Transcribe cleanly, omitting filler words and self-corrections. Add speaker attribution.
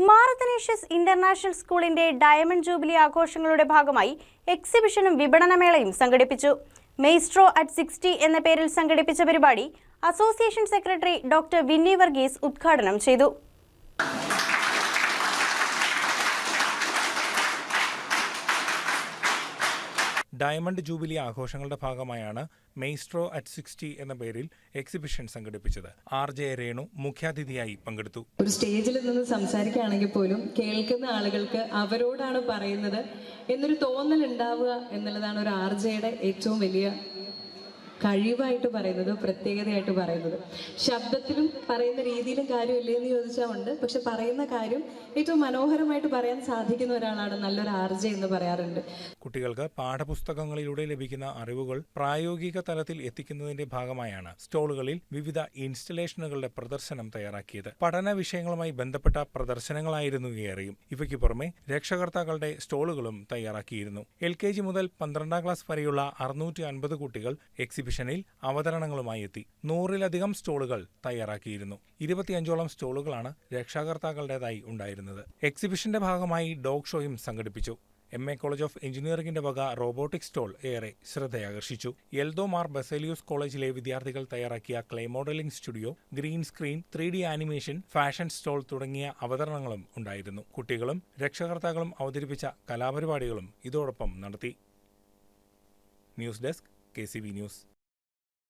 Speaker 1: Mar Athanasius international സ്കൂളിന്റെ diamond jubilee ആഘോഷങ്ങളുടെ ഭാഗമായി എക്സിബിഷനും വിപണനമേളയും സംഘടിപ്പിച്ചു. മെയ്സ്ട്രോ അറ്റ് 60 എന്ന പേരിൽ സംഘടിപ്പിച്ച പരിപാടി association secretary doctor Winnie Varghese ഉദ്ഘാടനം ചെയ്തു.
Speaker 2: ഡയമണ്ട് ജൂബിലി ആഘോഷങ്ങളുടെ ഭാഗമായാണ് മെയ്സ്ട്രോ അറ്റ് 60 എന്ന പേരിൽ എക്സിബിഷൻ സംഘടിപ്പിച്ചത്. RJ രേണു മുഖ്യാതിഥിയായി പങ്കെടുത്തു.
Speaker 3: ഒരു സ്റ്റേജിൽ നിന്ന് സംസാരിക്കുകയാണെങ്കിൽ പോലും കേൾക്കുന്ന ആളുകൾക്ക് അവരോടാണ് പറയുന്നത് എന്നൊരു തോന്നൽ ഉണ്ടാവുക എന്നുള്ളതാണ് ഒരു RJയുടെ ഏറ്റവും വലിയ കഴിവായിട്ട് പറയുന്നത്, പ്രത്യേകതയായിട്ട് പറയുന്നത്. ശബ്ദത്തിലും പറയുന്ന രീതിയിലും കാര്യമില്ലേ എന്ന് ചോദിച്ചാൽ ഉണ്ട്, പക്ഷെ പറയുന്ന കാര്യം ഏറ്റവും മനോഹരമായിട്ട് പറയാൻ സാധിക്കുന്ന ഒരാളാണ് നല്ലൊരു RJ എന്ന് പറയാറുണ്ട്.
Speaker 2: കുട്ടികൾക്ക് പാഠപുസ്തകങ്ങളിലൂടെ ലഭിക്കുന്ന അറിവുകൾ പ്രായോഗിക തലത്തിൽ എത്തിക്കുന്നതിന്റെ ഭാഗമായാണ് സ്റ്റോളുകളിൽ വിവിധ ഇൻസ്റ്റലേഷനുകളുടെ പ്രദർശനം തയ്യാറാക്കിയത്. പഠന വിഷയങ്ങളുമായി ബന്ധപ്പെട്ട പ്രദർശനങ്ങളായിരുന്നു ഏറെയും. ഇവയ്ക്ക് പുറമെ രക്ഷകർത്താക്കളുടെ സ്റ്റോളുകളും തയ്യാറാക്കിയിരുന്നു. LKG മുതൽ 12ാം ക്ലാസ് വരെയുള്ള 650 കുട്ടികൾ എക്സിബിഷനിൽ അവതരണങ്ങളുമായി എത്തി. 100-ലധികം സ്റ്റോളുകൾ തയ്യാറാക്കിയിരുന്നു. 25ഓളം സ്റ്റോളുകളാണ് രക്ഷാകർത്താക്കളുടേതായി ഉണ്ടായിരുന്നത്. എക്സിബിഷന്റെ ഭാഗമായി ഡോഗ് ഷോയും സംഘടിപ്പിച്ചു. MA കോളേജ് ഓഫ് എഞ്ചിനീയറിംഗിന്റെ വക റോബോട്ടിക് സ്റ്റോൾ ഏറെ ശ്രദ്ധയാകർഷിച്ചു. എൽദോ മാർ ബസേലിയോസ് കോളേജിലെ വിദ്യാർത്ഥികൾ തയ്യാറാക്കിയ clay modelling studio, green screen, 3D animation, fashion stall തുടങ്ങിയ അവതരണങ്ങളും ഉണ്ടായിരുന്നു. കുട്ടികളും രക്ഷകർത്താക്കളും അവതരിപ്പിച്ച കലാപരിപാടികളും ഇതോടൊപ്പം നടത്തി. News desk KCB news.